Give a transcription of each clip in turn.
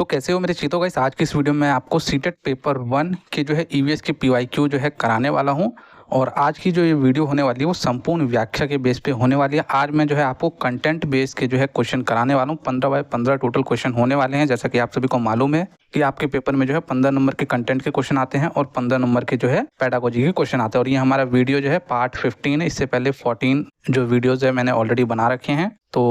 तो कैसे हो मेरे चीतो गाइस। आज की इस वीडियो में आपको सीटेट पेपर 1 के जो है ईवीएस की पीवाईक्यू जो है कराने वाला हूं। और आज की जो ये वीडियो होने वाली है वो संपूर्ण व्याख्या के बेस पे होने वाली है। आज मैं जो है आपको कंटेंट बेस के जो है क्वेश्चन कराने वाला हूँ। 15 बाय 15 टोटल क्वेश्चन होने वाले हैं। जैसा कि आप सभी को मालूम है कि आपके पेपर में जो है 15 नंबर के कंटेंट के क्वेश्चन आते हैं और 15 नंबर के जो है पेडागोजी के क्वेश्चन आते हैं। और ये हमारा वीडियो जो है पार्ट 15 है। इससे पहले 14 जो वीडियोज है मैंने ऑलरेडी बना रखे हैं, तो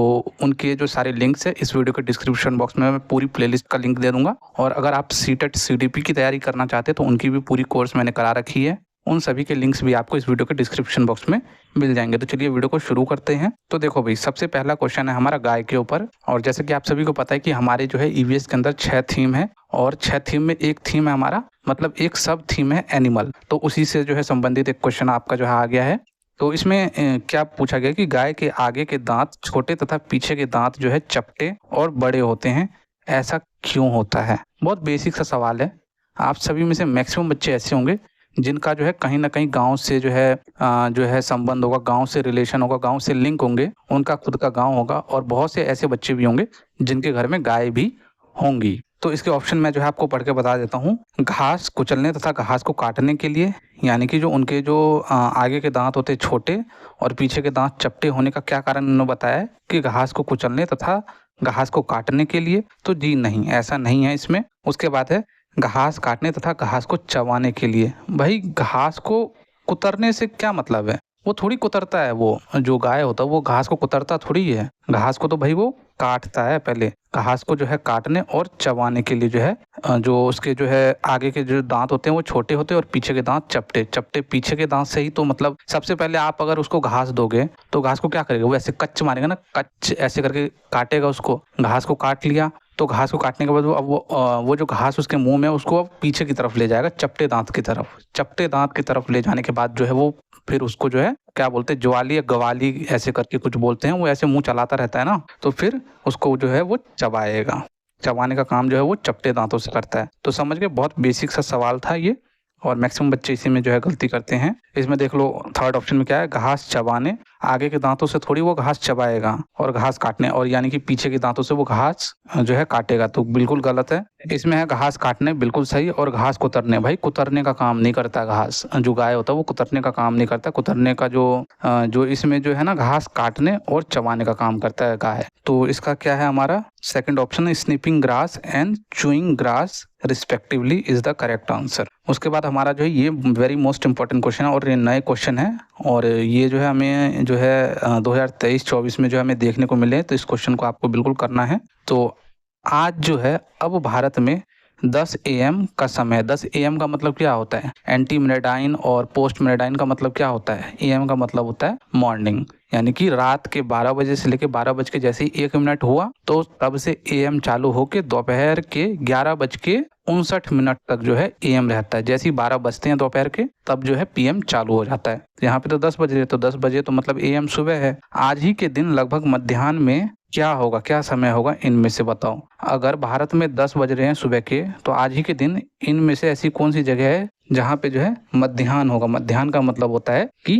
उनके जो सारे लिंक्स है इस वीडियो के डिस्क्रिप्शन बॉक्स में मैं पूरी प्लेलिस्ट का लिंक दे दूंगा। और अगर आप सीटेट सीडीपी की तैयारी करना चाहते हैं तो उनकी भी पूरी कोर्स मैंने करा रखी है। उन सभी के लिंक्स भी आपको इस वीडियो के डिस्क्रिप्शन बॉक्स में मिल जाएंगे। तो चलिए वीडियो को शुरू करते हैं। तो देखो भाई, सबसे पहला क्वेश्चन है हमारा गाय के ऊपर। और जैसे कि आप सभी को पता है कि हमारे जो है ईवीएस के अंदर 6 थीम है और 6 थीम में एक थीम है हमारा, मतलब एक सब थीम है एनिमल। तो उसी से जो है संबंधित एक क्वेश्चन आपका जो है आ गया है। तो इसमें क्या पूछा गया कि गाय के आगे के दांत छोटे तथा पीछे के दांत जो है चपटे और बड़े होते हैं, ऐसा क्यों होता है। बहुत बेसिक सा सवाल है। आप सभी में से मैक्सिमम बच्चे ऐसे होंगे जिनका जो है कहीं ना कहीं गांव से जो है संबंध होगा, गांव से रिलेशन होगा, गांव से लिंक होंगे, उनका खुद का गांव होगा। और बहुत से ऐसे बच्चे भी होंगे जिनके घर में गाय भी होंगी। तो इसके ऑप्शन मैं जो है आपको पढ़ के बता देता हूँ। घास कुचलने तथा घास को काटने के लिए, यानी कि जो उनके जो आगे के दांत होते छोटे और पीछे के दांत चपटे होने का क्या कारण उन्होंने बताया है कि घास को कुचलने तथा घास को काटने के लिए। तो जी नहीं, ऐसा नहीं है इसमें। उसके बाद है घास काटने तथा घास को चबाने के लिए। भाई घास को कुतरने से क्या मतलब है, वो थोड़ी कुतरता है। वो जो गाय होता है वो घास को कुतरता थोड़ी है। घास को तो भाई वो काटता है। पहले घास को जो है काटने और चबाने के लिए जो है जो उसके जो है आगे के जो दांत होते हैं वो छोटे होते हैं और पीछे के दांत चपटे। चपटे पीछे के दांत से ही तो मतलब सबसे पहले आप अगर उसको घास दोगे तो घास को क्या करेगा, वो ऐसे कच्च मारेगा ना, कच्च ऐसे करके काटेगा उसको। घास को काट लिया तो घास को काटने के बाद वो जो घास उसके मुंह में उसको अब पीछे की तरफ ले जाएगा, चपटे दांत की तरफ। चपटे दांत की तरफ ले जाने के बाद जो है वो फिर उसको जो है क्या बोलते हैं, ज्वाली या गवाली ऐसे करके कुछ बोलते हैं, वो ऐसे मुंह चलाता रहता है ना, तो फिर उसको जो है वो चबाएगा। चबाने का काम जो है वो चपटे दांतों से करता है। तो समझ गए, बहुत बेसिक सा सवाल था ये और मैक्सिमम बच्चे इसी में जो है गलती करते हैं। इसमें देख लो थर्ड ऑप्शन में क्या है, घास चबाने। आगे के दांतों से थोड़ी वो घास चबाएगा और घास काटने, और यानी कि पीछे के दांतों से वो घास जो है काटेगा। तो बिल्कुल गलत है। इसमें है घास काटने, बिल्कुल सही। और घास कुतरने, भाई कुतरने का काम नहीं करता घास। जो गाय होता है वो कुतरने का काम नहीं करता। कुतरने का जो इसमें जो है ना, घास काटने और चबाने का काम करता है गाय। तो इसका क्या है हमारा सेकंड ऑप्शन है, sniping grass and chewing grass respectively is the correct answer. उसके बाद हमारा जो है ये वेरी मोस्ट इंपॉर्टेंट क्वेश्चन है और ये नए क्वेश्चन है और ये जो है हमें जो है 2023-24 में जो हमें देखने को मिले। तो इस क्वेश्चन को आपको बिल्कुल करना है। तो आज जो है अब भारत में 10 AM का समय। 10 AM का मतलब क्या होता है, एंटी मेरिडाइन और पोस्ट मेरिडाइन का मतलब क्या होता है। AM का मतलब होता है मॉर्निंग, यानी कि रात के 12 बजे से लेकर 12 बज के जैसे ही 1 मिनट हुआ तो तब से AM चालू होके दोपहर के 11:59 तक जो है AM रहता है। जैसे ही 12 बजते हैं दोपहर के तब जो है PM चालू हो जाता है। यहाँ पे तो 10 बज रहे, तो 10 बजे तो मतलब AM सुबह है। आज ही के दिन लगभग मध्याह्न में क्या होगा, क्या समय होगा, इनमें से बताओ। अगर भारत में 10 बज रहे हैं सुबह के तो आज ही के दिन इनमें से ऐसी कौन सी जगह है जहाँ पे जो है मध्याह्न होगा। मध्याह्न का मतलब होता है कि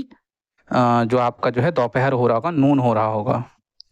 जो आपका जो है दोपहर हो रहा होगा, नून हो रहा होगा।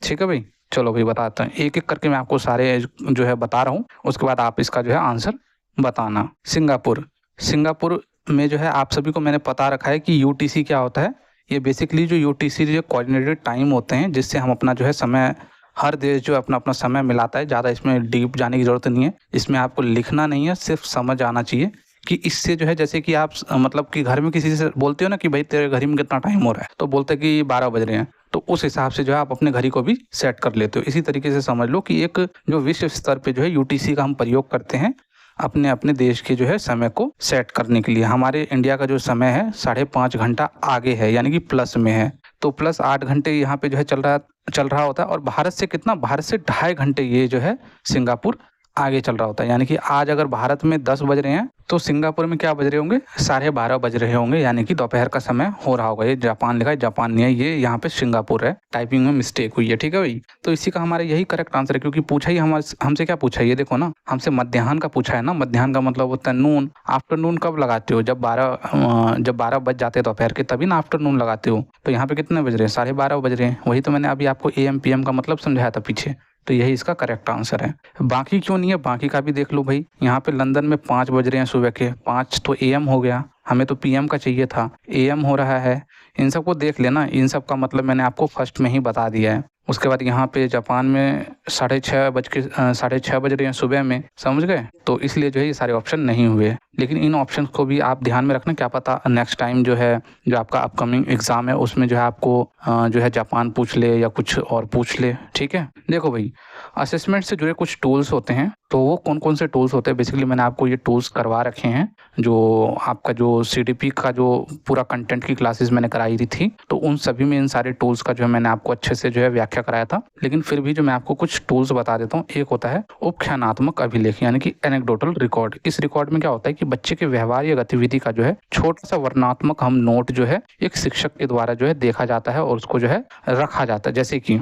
ठीक है भाई, चलो भाई बताते हैं। एक एक करके मैं आपको सारे जो है बता रहा हूँ, उसके बाद आप इसका जो है आंसर बताना। सिंगापुर। सिंगापुर में जो है आप सभी को मैंने पता रखा है कि UTC क्या होता है। ये बेसिकली जो UTC जो कोऑर्डिनेटेड टाइम होते हैं जिससे हम अपना जो है समय, हर देश जो अपना अपना समय मिलाता है। ज़्यादा इसमें डीप जाने की ज़रूरत नहीं है। इसमें आपको लिखना नहीं है, सिर्फ समझ आना चाहिए कि इससे जो है जैसे कि आप मतलब कि घर में किसी से बोलते हो ना कि भाई तेरे घड़ी में कितना टाइम हो रहा है, तो बोलते हैं कि 12 बज रहे हैं, तो उस हिसाब से जो है आप अपने घड़ी को भी सेट कर लेते हो। इसी तरीके से समझ लो कि एक जो विश्व स्तर पे जो है UTC का हम प्रयोग करते हैं अपने अपने देश के जो है समय को सेट करने के लिए। हमारे इंडिया का जो समय है 5.5 घंटा आगे है, यानी कि प्लस में है। तो प्लस 8 घंटे यहाँ पे जो है चल रहा होता है। और भारत से कितना, भारत से 2.5 घंटे ये जो है सिंगापुर आगे चल रहा होता है। यानी कि आज अगर भारत में 10 बज रहे हैं तो सिंगापुर में क्या बज रहे होंगे, 12:30 बज रहे होंगे, यानी कि दोपहर का समय हो रहा होगा। ये जापान लिखा है, जापान नहीं है, ये यहाँ पे सिंगापुर है, टाइपिंग में मिस्टेक हुई है। ठीक है भाई, तो इसी का हमारा यही करेक्ट आंसर है। क्योंकि पूछा ही हमसे क्या पूछा है, ये देखो ना, हमसे मध्याह्न का पूछा है ना। मध्याह्न का मतलब होता है नून। आफ्टरनून कब लगाते हो, जब 12 बज जाते हैं दोपहर के, तभी ना आफ्टरनून लगाते हो। तो यहाँ पे कितने बज रहे हैं, 12:30 बज रहे हैं। वही तो मैंने अभी आपको AM PM का मतलब समझाया था पीछे। तो यही इसका करेक्ट आंसर है। बाकी क्यों नहीं है, बाकी का भी देख लो भाई। यहाँ पे लंदन में 5 बज रहे हैं सुबह के, 5 तो AM हो गया, हमें तो PM का चाहिए था, AM हो रहा है। इन सब को देख लेना, इन सब का मतलब मैंने आपको फर्स्ट में ही बता दिया है। उसके बाद यहाँ पे जापान में 6:30 बज रहे हैं सुबह में, समझ गए। तो इसलिए जो है ये सारे ऑप्शन नहीं हुए। लेकिन इन ऑप्शन को भी आप ध्यान में रखना, क्या पता नेक्स्ट टाइम जो है, जो आपका अपकमिंग एग्जाम है उसमें जो है आपको जो है जापान पूछ ले या कुछ और पूछ ले। ठीक है, देखो भाई, असेसमेंट से जुड़े कुछ टूल्स होते हैं। तो वो कौन कौन से टूल्स होते हैं, बेसिकली मैंने आपको ये टूल्स करवा रखे हैं। जो आपका जो CDP का जो पूरा कंटेंट की क्लासेस मैंने कराई थी, तो उन सभी में इन सारे टूल्स का जो है मैंने आपको अच्छे से जो है व्याख्या कराया था। लेकिन फिर भी जो मैं आपको कुछ टूल्स बता देता हूँ। एक होता है उपख्यानात्मक अभिलेख, यानी कि एनेक्डोटल रिकॉर्ड। इस रिकॉर्ड में क्या होता है कि बच्चे के व्यवहार या गतिविधि का जो है छोटा सा वर्णनात्मक हम नोट जो है एक शिक्षक के द्वारा जो है देखा जाता है और उसको जो है रखा जाता है। जैसे कि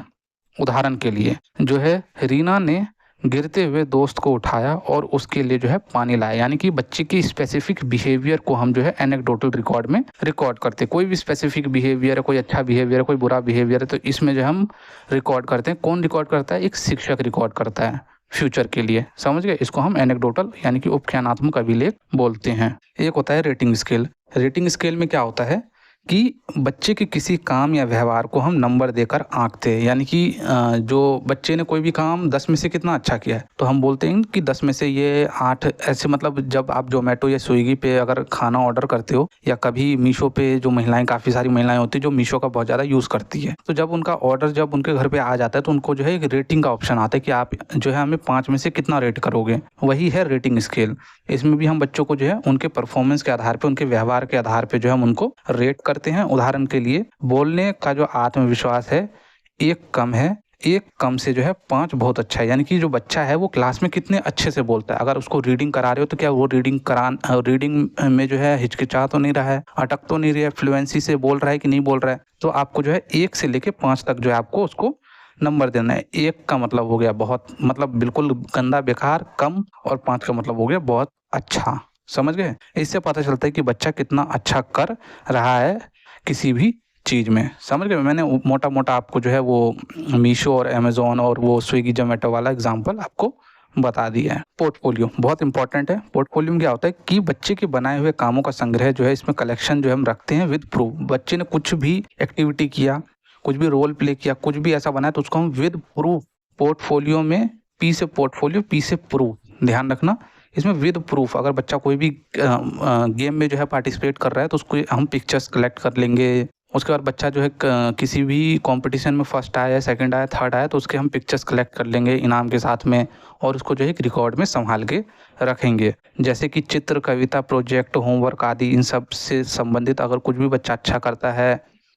उदाहरण के लिए जो है, रीना ने गिरते हुए दोस्त को उठाया और उसके लिए जो है पानी लाया। यानी कि बच्चे की स्पेसिफिक बिहेवियर को हम जो है एनेक्डोटल रिकॉर्ड में रिकॉर्ड करते हैं। कोई भी स्पेसिफिक बिहेवियर है, कोई अच्छा बिहेवियर है, कोई बुरा बिहेवियर है, तो इसमें जो हम रिकॉर्ड करते हैं। कौन रिकॉर्ड करता है? एक शिक्षक रिकॉर्ड करता है फ्यूचर के लिए, समझ गए। इसको हम एनेक्डोटल यानी कि उपख्यानात्मक अभिलेख बोलते हैं। एक होता है रेटिंग स्केल। रेटिंग स्केल में क्या होता है कि बच्चे के किसी काम या व्यवहार को हम नंबर देकर आंकते हैं। यानी कि जो बच्चे ने कोई भी काम 10 में से कितना अच्छा किया है, तो हम बोलते हैं कि 10 में से ये 8। ऐसे मतलब जब आप जोमेटो या स्विगी पे अगर खाना ऑर्डर करते हो, या कभी मीशो पे, जो महिलाएं, काफ़ी सारी महिलाएं होती है जो मीशो का बहुत ज़्यादा यूज़ करती है, तो जब उनका ऑर्डर जब उनके घर पे आ जाता है तो उनको जो है एक रेटिंग का ऑप्शन आता है कि आप जो है हमें 5 में से कितना रेट करोगे। वही है रेटिंग स्केल। इसमें भी हम बच्चों को जो है उनके परफॉर्मेंस के आधार पे, उनके व्यवहार के आधार पे जो है हम उनको रेट करते हैं। उदाहरण के लिए, बोलने का जो आत्मविश्वास है 1 कम है, 1 कम से जो है 5 बहुत अच्छा है। यानी कि जो बच्चा है वो क्लास में कितने अच्छे से बोलता है। अगर उसको रीडिंग करा रहे हो तो क्या वो रीडिंग में जो है हिचकिचा तो नहीं रहा है, अटक तो नहीं रहा है, फ्लुएंसी से बोल रहा है कि नहीं बोल रहा है। तो आपको जो है 1 से लेके 5 तक जो है आपको उसको नंबर देना है। 1 का मतलब हो गया बहुत, मतलब बिल्कुल गंदा बेकार कम, और 5 का मतलब हो गया बहुत अच्छा, समझ गए। इससे पता चलता है कि बच्चा कितना अच्छा कर रहा है किसी भी चीज़ में, समझ गए। मैंने मोटा मोटा आपको जो है वो मीशो और अमेज़ॉन और वो स्विगी जोमेटो वाला एग्जांपल आपको बता दिया है। पोर्टफोलियो बहुत इंपॉर्टेंट है। पोर्टफोलियो में क्या होता है कि बच्चे के बनाए हुए कामों का संग्रह जो है, इसमें कलेक्शन जो है हम रखते हैं विद प्रूफ। बच्चे ने कुछ भी एक्टिविटी किया, कुछ भी रोल प्ले किया, कुछ भी ऐसा बनाया, तो उसको हम विद प्रूफ पोर्टफोलियो में, P से पोर्टफोलियो, P से प्रूफ, ध्यान रखना। इसमें विद प्रूफ, अगर बच्चा कोई भी गेम में जो है पार्टिसिपेट कर रहा है तो उसको हम पिक्चर्स कलेक्ट कर लेंगे। उसके बाद बच्चा जो है किसी भी कंपटीशन में फर्स्ट आया, सेकंड आया, थर्ड आया, तो उसके हम पिक्चर्स कलेक्ट कर लेंगे इनाम के साथ में, और उसको जो है एक रिकॉर्ड में संभाल के रखेंगे। जैसे कि चित्र, कविता, प्रोजेक्ट, होमवर्क आदि, इन सब से संबंधित अगर कुछ भी बच्चा अच्छा करता है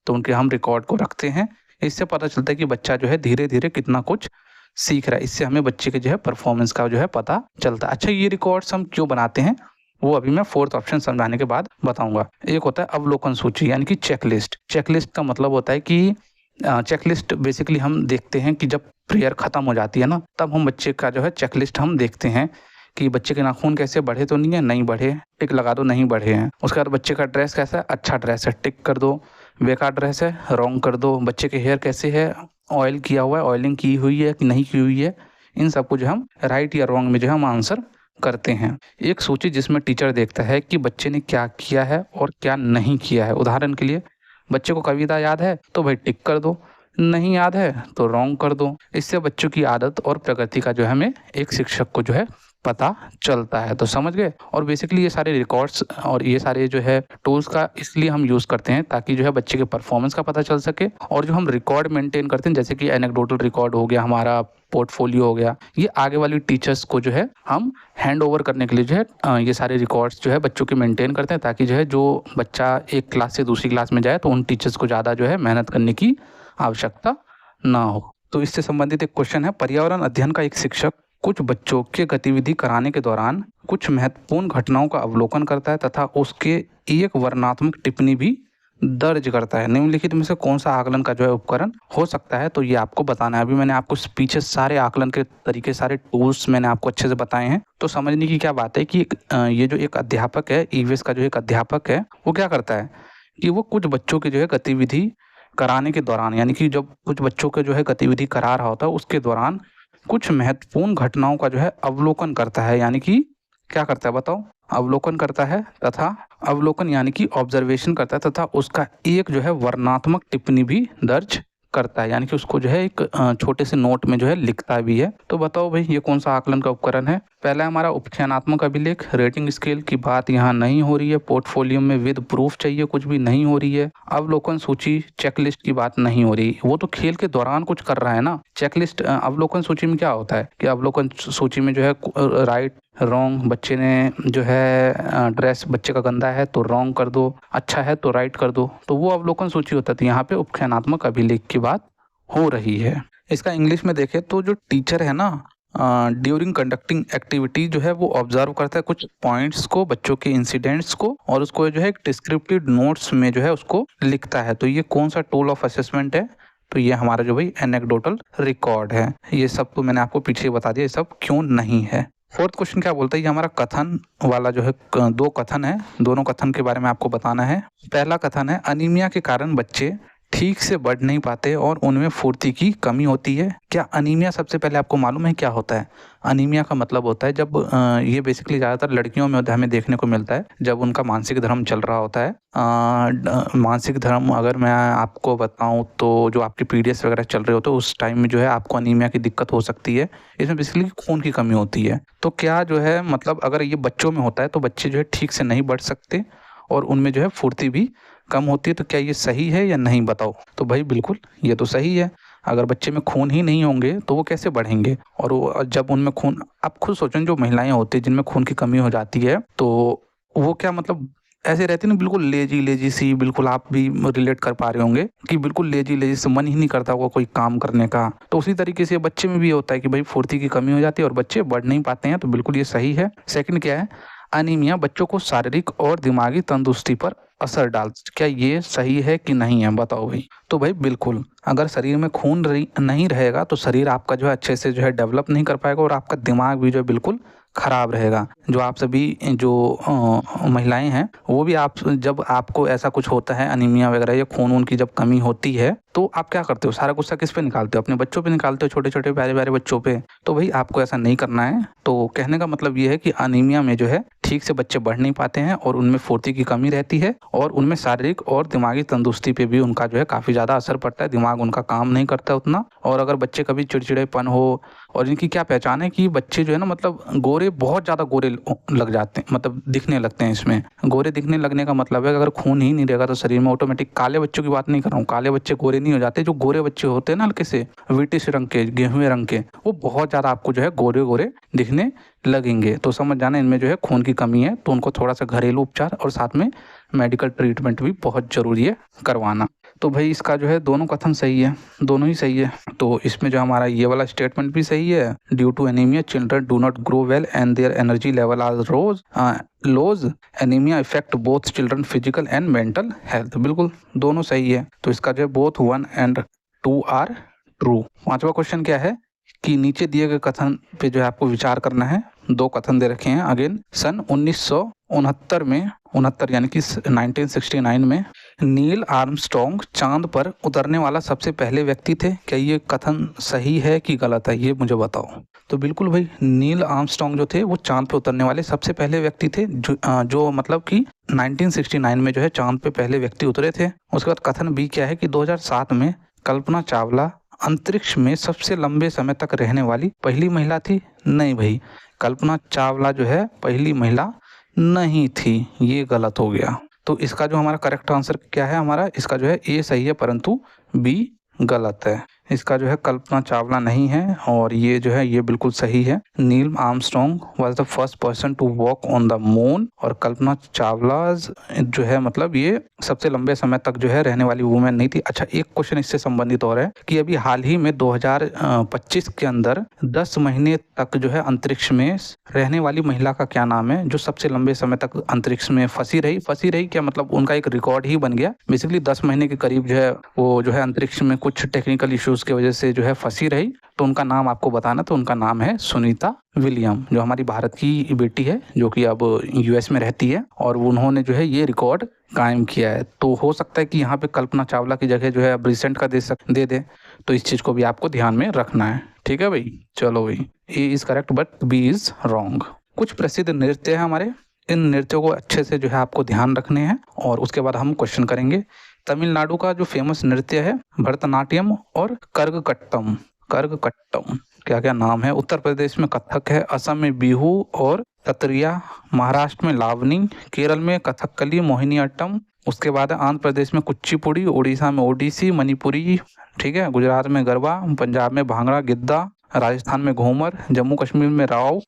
तो उनके हम रिकॉर्ड को रखते हैं। इससे पता चलता है कि बच्चा जो है धीरे धीरे कितना कुछ सीख रहा है। इससे हमें बच्चे के जो है परफॉर्मेंस का जो है पता चलता है। अच्छा, ये रिकॉर्ड्स हम क्यों बनाते हैं वो अभी मैं 4th ऑप्शन समझाने के बाद बताऊंगा। एक होता है अवलोकन सूची, यानी कि चेकलिस्ट। चेकलिस्ट का मतलब होता है कि चेकलिस्ट बेसिकली हम देखते हैं कि जब प्रेयर खत्म हो जाती है ना, तब हम बच्चे का जो है चेकलिस्ट हम देखते हैं कि बच्चे के नाखून कैसे बढ़े तो नहीं है, नहीं बढ़े, टिक लगा दो, नहीं बढ़े हैं। उसके बाद बच्चे का ड्रेस कैसा है, अच्छा ड्रेस है, टिक कर दो। बेकार ड्रेस है, रॉन्ग कर दो। बच्चे के हेयर कैसे है, ऑयल किया हुआ है, ऑयलिंग की हुई है कि नहीं की हुई है। इन सबको जो हम राइट या रॉन्ग में जो हम आंसर करते हैं। एक सूची जिसमें टीचर देखता है कि बच्चे ने क्या किया है और क्या नहीं किया है। उदाहरण के लिए, बच्चे को कविता याद है तो भाई टिक कर दो, नहीं याद है तो रॉन्ग कर दो। इससे बच्चों की आदत और प्रगति का जो है हमें एक शिक्षक को जो है पता चलता है। तो समझ गए। और बेसिकली ये सारे रिकॉर्ड्स और ये सारे जो है टूल्स का इसलिए हम यूज़ करते हैं ताकि जो है बच्चे के परफॉर्मेंस का पता चल सके। और जो हम रिकॉर्ड मेंटेन करते हैं, जैसे कि एनेक्डोटल रिकॉर्ड हो गया, हमारा पोर्टफोलियो हो गया, ये आगे वाली टीचर्स को जो है हम हैंड ओवर करने के लिए जो है ये सारे रिकॉर्ड्स जो है बच्चों के मेंटेन करते हैं, ताकि जो है जो बच्चा एक क्लास से दूसरी क्लास में जाए तो उन टीचर्स को ज़्यादा जो है मेहनत करने की आवश्यकता ना हो। तो इससे संबंधित एक क्वेश्चन है, पर्यावरण अध्ययन का एक शिक्षक कुछ बच्चों के गतिविधि कराने के दौरान कुछ महत्वपूर्ण घटनाओं का अवलोकन करता है तथा उसके एक वर्णनात्मक टिप्पणी भी दर्ज करता है। निम्नलिखित में से कौन सा आकलन का जो है उपकरण हो सकता है, तो ये आपको बताना है। अभी मैंने आपको पीछे सारे आकलन के तरीके, सारे टूल्स मैंने आपको अच्छे से बताए हैं। तो समझने की क्या बात है कि ये जो एक अध्यापक है, ईवीएस का जो एक अध्यापक है, वो क्या करता है कि वो कुछ बच्चों की जो है गतिविधि कराने के दौरान, यानी कि जब कुछ बच्चों के जो है गतिविधि करा रहा होता है उसके दौरान कुछ महत्वपूर्ण घटनाओं का जो है अवलोकन करता है, यानी कि क्या करता है बताओ, अवलोकन करता है तथा अवलोकन यानी कि ऑब्जर्वेशन करता है तथा उसका एक जो है वर्णनात्मक टिप्पणी भी दर्ज करता है, यानी कि उसको जो है एक छोटे से नोट में जो है लिखता भी है। तो बताओ भाई ये कौन सा आकलन का उपकरण है। पहला हमारा उपचयनात्मक अभिलेख, रेटिंग स्केल की बात यहाँ नहीं हो रही है, पोर्टफोलियो में विद प्रूफ चाहिए कुछ भी नहीं हो रही है, अवलोकन सूची चेकलिस्ट की बात नहीं हो रही, वो तो खेल के दौरान कुछ कर रहा है ना। चेकलिस्ट अवलोकन सूची में क्या होता है कि अवलोकन सूची में जो है राइट रॉन्ग, बच्चे ने जो है ड्रेस बच्चे का गंदा है तो रॉन्ग कर दो, अच्छा है तो राइट कर दो, तो वो अवलोकन सूची होता है। यहाँ पे उपख्यानात्मक अभिलेख की बात हो रही है। इसका इंग्लिश में देखें तो जो टीचर है ना ड्यूरिंग कंडक्टिंग एक्टिविटी जो है वो ऑब्जर्व करता है कुछ पॉइंट्स को, बच्चों के इंसिडेंट्स को, और उसको जो है एक डिस्क्रिप्टिव नोट्स में जो है उसको लिखता है। तो ये कौन सा टूल ऑफ असेसमेंट है, तो ये हमारा जो भाई एनेक्डोटल रिकॉर्ड है। ये सब तो मैंने आपको पीछे बता दिया, ये सब क्यों नहीं है। फोर्थ क्वेश्चन क्या बोलता है, ये हमारा कथन वाला जो है, दो कथन है, दोनों कथन के बारे में आपको बताना है। पहला कथन है अनीमिया के कारण बच्चे ठीक से बढ़ नहीं पाते और उनमें फुर्ती की कमी होती है। क्या अनीमिया सबसे पहले आपको मालूम है क्या होता है। अनीमिया का मतलब होता है जब ये बेसिकली ज़्यादातर लड़कियों में हमें देखने को मिलता है जब उनका मानसिक धर्म चल रहा होता है। मानसिक धर्म अगर मैं आपको बताऊं तो जो आपके पीरियड्स वगैरह चल रहे होते हैं उस टाइम में जो है आपको अनीमिया की दिक्कत हो सकती है। इसमें बेसिकली खून की कमी होती है। तो क्या जो है मतलब अगर ये बच्चों में होता है तो बच्चे जो है ठीक से नहीं बढ़ सकते और उनमें जो है फुर्ती भी कम होती है। तो क्या ये सही है या नहीं बताओ। तो भाई बिल्कुल ये तो सही है। अगर बच्चे में खून ही नहीं होंगे तो वो कैसे बढ़ेंगे, और वो जब उनमें खून, आप खुद सोचें जो महिलाएं होती हैं जिनमें खून की कमी हो जाती है तो वो क्या मतलब ऐसे रहती ना बिल्कुल लेजी सी, बिल्कुल आप भी रिलेट कर पा रहे होंगे कि बिल्कुल लेजी से मन ही नहीं करता होगा कोई काम करने का। तो उसी तरीके से बच्चे में भी होता है कि भाई फुर्ती की कमी हो जाती है और बच्चे बढ़ नहीं पाते हैं। तो बिल्कुल ये सही है। सेकंड क्या है, अनीमिया बच्चों को शारीरिक और दिमागी तंदुरुस्ती पर असर डाल, क्या ये सही है कि नहीं है बताओ भाई। तो भाई बिल्कुल, अगर शरीर में खून नहीं रहेगा तो शरीर आपका जो है अच्छे से जो है डेवलप नहीं कर पाएगा और आपका दिमाग भी जो है बिल्कुल खराब रहेगा। जो आप सभी जो महिलाएं हैं वो भी आप जब आपको ऐसा कुछ होता है अनीमिया वगैरह या खून वून की जब कमी होती है तो आप क्या करते हो, सारा गुस्सा किस पे निकालते हो, अपने बच्चों पे निकालते हो, छोटे छोटे प्यारे प्यारे बच्चों पे। तो भाई आपको ऐसा नहीं करना है। तो कहने का मतलब ये है कि अनीमिया में जो है ठीक से बच्चे बढ़ नहीं पाते हैं और उनमें फुर्ती की कमी रहती है और उनमें शारीरिक और दिमागी तंदुरुस्ती पे भी उनका जो है काफ़ी ज़्यादा असर पड़ता है। दिमाग उनका काम नहीं करता उतना। और अगर बच्चे कभी चिड़चिड़ेपन हो, और इनकी क्या पहचान है कि बच्चे जो है ना मतलब गोरे, बहुत ज़्यादा गोरे लग जाते हैं, मतलब दिखने लगते हैं। इसमें गोरे दिखने लगने का मतलब है अगर खून ही नहीं रहेगा तो शरीर में ऑटोमेटिक, काले बच्चों की बात नहीं कर रहा हूँ, काले बच्चे गोरे नहीं हो जाते। जो गोरे बच्चे होते हैं ना हल्के से विटिश रंग के, गेहूं रंग के, वो बहुत ज़्यादा आपको जो है गोरे गोरे दिखने लगेंगे। तो समझ जाना इनमें जो है खून की कमी है। तो उनको थोड़ा सा घरेलू उपचार और साथ में मेडिकल ट्रीटमेंट भी बहुत ज़रूरी है करवाना। तो भाई इसका जो है दोनों कथन सही है, दोनों ही सही है। तो इसमें जो हमारा ये वाला स्टेटमेंट भी सही है, due to anaemia children do not grow well and their energy level are low, anaemia effect both children physical and mental health. बिल्कुल दोनों सही है। तो इसका जो है बोथ 1 and 2 आर ट्रू। पांचवा क्वेश्चन क्या है कि नीचे दिए गए कथन पे जो है आपको विचार करना है। दो कथन दे रखे हैं अगेन। सन 1969 में, 69 यानी कि 1969 में नील आर्मस्ट्रॉन्ग चांद पर उतरने वाला सबसे पहले व्यक्ति थे। क्या ये कथन सही है कि गलत है, ये मुझे बताओ। तो बिल्कुल भाई, नील आर्मस्ट्रॉन्ग जो थे वो चांद पे उतरने वाले सबसे पहले व्यक्ति थे, जो मतलब कि 1969 में जो है चांद पे पहले व्यक्ति उतरे थे। उसके बाद कथन बी क्या है कि 2007 में कल्पना चावला अंतरिक्ष में सबसे लंबे समय तक रहने वाली पहली महिला थी। नहीं भाई, कल्पना चावला जो है पहली महिला नहीं थी, ये गलत हो गया। तो इसका जो हमारा करेक्ट आंसर क्या है, हमारा इसका जो है ए सही है परंतु बी गलत है। इसका जो है कल्पना चावला नहीं है और ये जो है ये बिल्कुल सही है। Neil Armstrong was the first person to walk on the moon, और कल्पना चावला जो है मतलब ये सबसे लंबे समय तक जो है रहने वाली वुमेन नहीं थी। अच्छा, एक क्वेश्चन इससे संबंधित और है कि अभी हाल ही में 2025 के अंदर 10 महीने तक जो है अंतरिक्ष में रहने वाली महिला का क्या नाम है, जो सबसे लंबे समय तक अंतरिक्ष में फंसी रही क्या मतलब उनका एक रिकॉर्ड ही बन गया। बेसिकली 10 महीने के करीब जो है वो जो है अंतरिक्ष में कुछ टेक्निकल इश्यूज उसके वजह से जो है फंसी रही, तो उनका नाम आपको बताना। तो उनका नाम है सुनीता विलियम, जो हमारी भारत की बेटी है, जो कि अब यूएस में रहती है, और उन्होंने जो है ये रिकॉर्ड कायम किया है। तो हो सकता है कि यहाँ पे कल्पना चावला की जगह जो है अब रिसेंट का दे दे। तो इस चीज़ को भी आपको ध्यान में रखना है। ठीक है भाई, चलो भाई, A is correct but B is wrong. कुछ प्रसिद्ध नृत्य है हमारे, इन नृत्यों को अच्छे से जो है आपको ध्यान रखने हैं, और उसके बाद हम क्वेश्चन करेंगे। तमिलनाडु का जो फेमस नृत्य है भरतनाट्यम और करगकट्टम। करगकट्टम क्या क्या नाम है? उत्तर प्रदेश में कथक है, असम में बिहू और सत्रिया, महाराष्ट्र में लावनी, केरल में कथकली मोहिनीअट्टम, उसके बाद आंध्र प्रदेश में कुचिपुड़ी, उड़ीसा में ओडिसी मणिपुरी, ठीक है, गुजरात में गरबा, पंजाब में भांगड़ा गिद्दा, राजस्थान में घूमर, जम्मू कश्मीर में राव,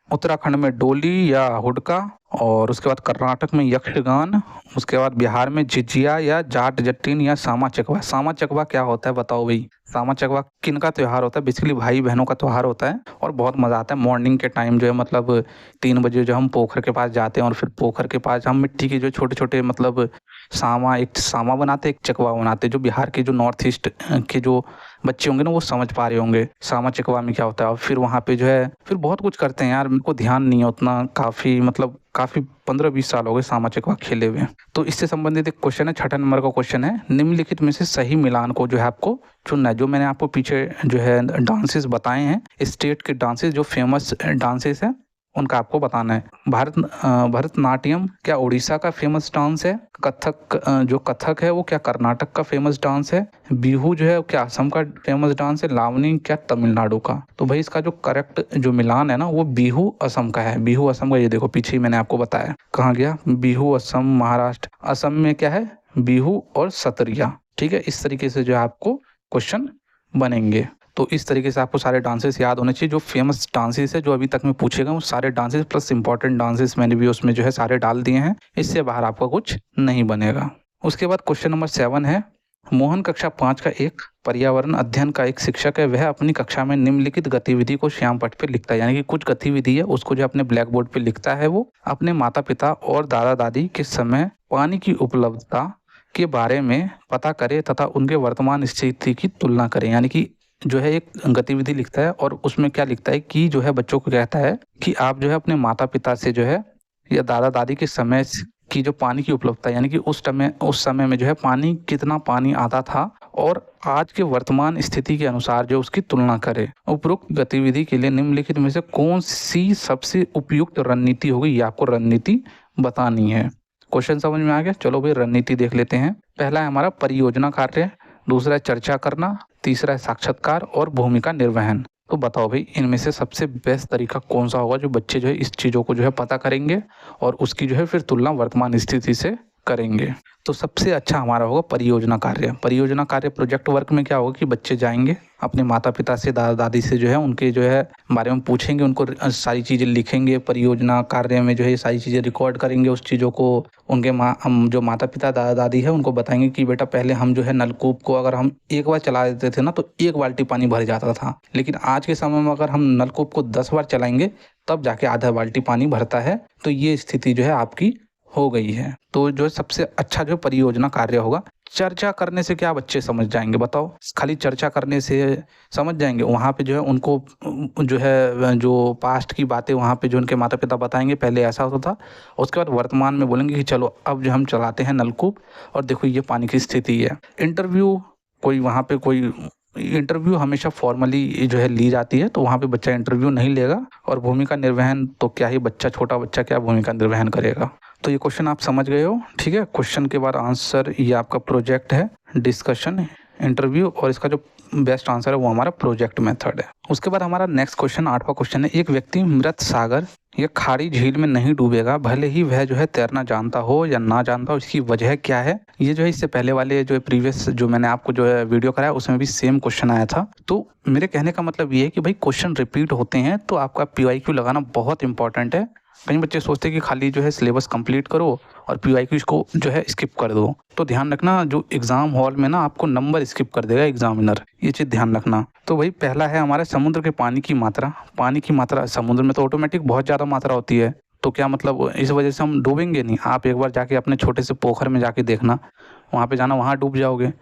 उत्तराखंड में डोली या हुडका, और उसके बाद कर्नाटक में यक्षगान, उसके बाद बिहार में झिझिया या जाट जट्टीन या सामा चकवा। सामा चकवा क्या होता है बताओ भाई? सामा चकवा किन का त्यौहार होता है? बेसिकली भाई बहनों का त्यौहार होता है, और बहुत मज़ा आता है। मॉर्निंग के टाइम जो है मतलब 3 बजे जो हम पोखर के पास जाते हैं, और फिर पोखर के पास हम मिट्टी के जो छोटे छोटे मतलब एक सामा बनाते, एक चकवा बनाते। जो बिहार के जो नॉर्थ ईस्ट के जो बच्चे होंगे ना वो समझ पा रहे होंगे सामा चकवा में क्या होता है। और फिर वहाँ पे जो है फिर बहुत कुछ करते हैं यार, मेरे को ध्यान नहीं है उतना, काफ़ी 15-20 साल हो गए सामा चकवा खेले हुए। तो इससे संबंधित एक क्वेश्चन है, 6 नंबर का क्वेश्चन है, निम्नलिखित में से सही मिलान को जो है आपको चुनना है। जो मैंने आपको पीछे जो है डांसेस बताए हैं, स्टेट के डांसेस जो फेमस डांसेस हैं उनका आपको बताना है। भरतनाट्यम क्या उड़ीसा का फेमस डांस है? जो कथक है वो क्या कर्नाटक का फेमस डांस है? बिहू जो है क्या असम का फेमस डांस है? लावनी क्या तमिलनाडु का? तो भाई इसका जो करेक्ट जो मिलान है ना वो बिहू असम का है। बिहू असम का, ये देखो पीछे ही मैंने आपको बताया। कहाँ गया? बिहू असम, महाराष्ट्र। असम में क्या है? बिहू और सतरिया। ठीक है, इस तरीके से जो है आपको क्वेश्चन बनेंगे। तो इस तरीके से आपको सारे डांसेस याद होने चाहिए। जो फेमस डांसेस है जो अभी तक में पूछे गए वो सारे डांसेस प्लस इंपॉर्टेंट डांसेस मैंने भी उसमें जो है सारे डाल दिए हैं। इससे बाहर आपका कुछ नहीं बनेगा। उसके बाद क्वेश्चन नंबर 7 है, मोहन कक्षा 5 का एक पर्यावरण अध्ययन का एक शिक्षक है, वह अपनी कक्षा में निम्नलिखित गतिविधि को श्याम पट्ट पे लिखता है। यानी कि कुछ गतिविधि है उसको जो अपने ब्लैक बोर्ड पे लिखता है। वो अपने माता पिता और दादा दादी के समय पानी की उपलब्धता के बारे में पता करे तथा उनके वर्तमान स्थिति की तुलना करें। यानी कि जो है एक गतिविधि लिखता है, और उसमें क्या लिखता है कि जो है बच्चों को कहता है कि आप जो है अपने माता पिता से जो है या दादा दादी के समय की जो पानी की उपलब्धता, यानी कि उस समय में जो है पानी कितना पानी आता था, और आज के वर्तमान स्थिति के अनुसार जो उसकी तुलना करे। उपरोक्त गतिविधि के लिए निम्नलिखित में से कौन सी सबसे उपयुक्त रणनीति होगी, ये आपको रणनीति बतानी है। क्वेश्चन समझ में आ गया? चलो भाई रणनीति देख लेते हैं। पहला है हमारा परियोजना कार्य, दूसरा है चर्चा करना, तीसरा है साक्षात्कार, और भूमिका निर्वहन। तो बताओ भाई इनमें से सबसे बेस्ट तरीका कौन सा होगा जो बच्चे जो है इस चीज़ों को जो है पता करेंगे और उसकी जो है फिर तुलना वर्तमान स्थिति से करेंगे। तो सबसे अच्छा हमारा होगा परियोजना कार्य। परियोजना कार्य प्रोजेक्ट वर्क में क्या होगा कि बच्चे जाएंगे अपने माता पिता से दादा दादी से जो है उनके जो है बारे में पूछेंगे, उनको सारी चीज़ें लिखेंगे। परियोजना कार्य में जो है सारी चीज़ें रिकॉर्ड करेंगे, उस चीज़ों को उनके जो माता पिता दादा दादी है उनको बताएंगे कि बेटा पहले हम जो है नलकूप को अगर हम एक बार चला देते थे ना तो 1 बाल्टी पानी भर जाता था, लेकिन आज के समय में अगर हम नलकूप को 10 बार चलाएंगे तब जाके आधा बाल्टी पानी भरता है। तो ये स्थिति जो है आपकी हो गई है। तो जो सबसे अच्छा जो परियोजना कार्य होगा। चर्चा करने से क्या बच्चे समझ जाएंगे बताओ? खाली चर्चा करने से समझ जाएंगे? वहाँ पे जो है उनको जो है जो पास्ट की बातें वहाँ पे जो उनके माता पिता बताएंगे पहले ऐसा होता था, उसके बाद वर्तमान में बोलेंगे कि चलो अब जो हम चलाते हैं नलकूप और देखो ये पानी की स्थिति है। इंटरव्यू इंटरव्यू हमेशा फॉर्मली जो है ली जाती है, तो वहाँ पे बच्चा इंटरव्यू नहीं लेगा। और भूमिका निर्वहन तो क्या ही छोटा बच्चा क्या भूमिका निर्वहन करेगा। तो ये क्वेश्चन आप समझ गए हो, ठीक है। क्वेश्चन के बाद आंसर ये आपका प्रोजेक्ट है, डिस्कशन, इंटरव्यू, और इसका जो बेस्ट आंसर है वो हमारा प्रोजेक्ट मेथड है। उसके बाद हमारा नेक्स्ट क्वेश्चन 8वां क्वेश्चन है, एक व्यक्ति मृत सागर या खाड़ी झील में नहीं डूबेगा भले ही वह जो है तैरना जानता हो या ना जानता हो, इसकी वजह क्या है? ये जो है इससे पहले वाले जो प्रीवियस जो मैंने आपको जो है वीडियो कराया उसमें भी सेम क्वेश्चन आया था। तो मेरे कहने का मतलब ये है कि भाई क्वेश्चन रिपीट होते हैं तो आपका PYQ लगाना बहुत इंपॉर्टेंट है। कई बच्चे सोचते हैं कि खाली जो है सिलेबस कंप्लीट करो और PYQ को जो है स्किप कर दो। तो ध्यान रखना जो एग्जाम हॉल में ना आपको नंबर स्किप कर देगा एग्जामिनर, ये चीज़ ध्यान रखना। तो भाई पहला है हमारा समुद्र के पानी की मात्रा। पानी की मात्रा समुद्र में तो ऑटोमेटिक बहुत ज़्यादा मात्रा होती है, तो क्या मतलब इस वजह से हम डूबेंगे नहीं। आप एक बार जाके अपने छोटे से पोखर में जाके देखना, वहाँ पे जाना, वहाँ डूब जाओगे।